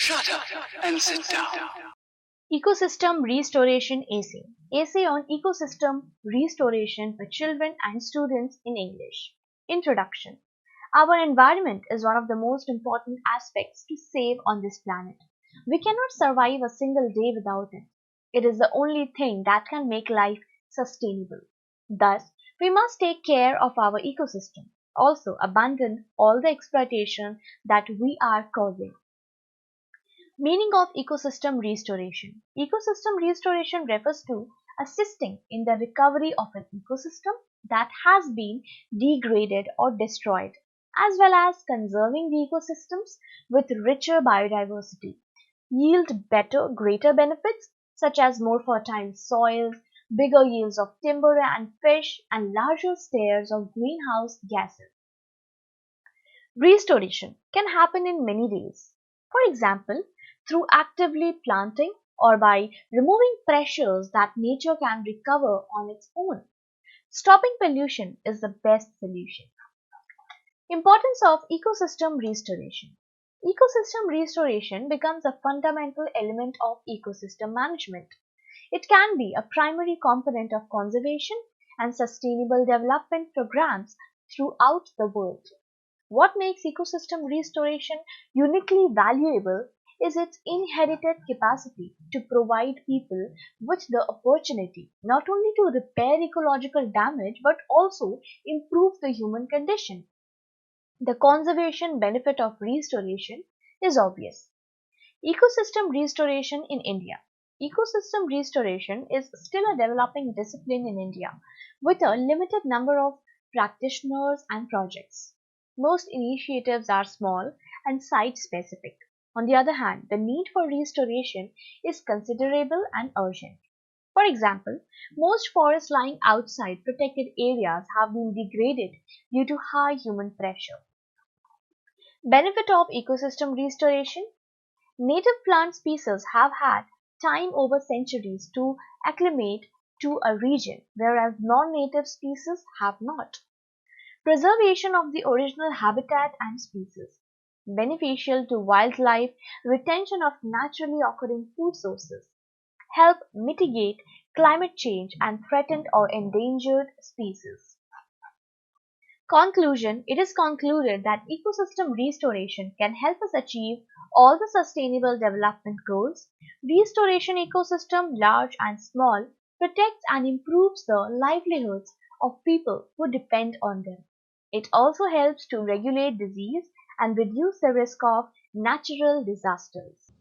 Shut up and sit down. Ecosystem Restoration Essay. Essay on Ecosystem Restoration for Children and Students in English. Introduction. Our environment is one of the most important aspects to save on this planet. We cannot survive a single day without it. It is the only thing that can make life sustainable. Thus, we must take care of our ecosystem. Also, abandon all the exploitation that we are causing. Meaning of ecosystem restoration. Ecosystem restoration refers to assisting in the recovery of an ecosystem that has been degraded or destroyed, as well as conserving the ecosystems with richer biodiversity, yield greater benefits such as more fertile soils, bigger yields of timber and fish, and larger shares of greenhouse gases. Restoration can happen in many ways. For example, through actively planting or by removing pressures that nature can recover on its own. Stopping pollution is the best solution. Importance of ecosystem restoration. Ecosystem restoration becomes a fundamental element of ecosystem management. It can be a primary component of conservation and sustainable development programs throughout the world. What makes ecosystem restoration uniquely valuable is its inherited capacity to provide people with the opportunity not only to repair ecological damage but also improve the human condition. The conservation benefit of restoration is obvious. Ecosystem restoration in India. Ecosystem restoration is still a developing discipline in India with a limited number of practitioners and projects. Most initiatives are small and site-specific. On the other hand, the need for restoration is considerable and urgent. For example, most forests lying outside protected areas have been degraded due to high human pressure. Benefit of ecosystem restoration. Native plant species have had time over centuries to acclimate to a region, whereas non-native species have not. Preservation of the original habitat and species. Beneficial to wildlife, retention of naturally occurring food sources, help mitigate climate change and threatened or endangered species. Conclusion. It is concluded that ecosystem restoration can help us achieve all the sustainable development goals. Restoration ecosystem, large and small, protects and improves the livelihoods of people who depend on them. It also helps to regulate disease and reduce the risk of natural disasters.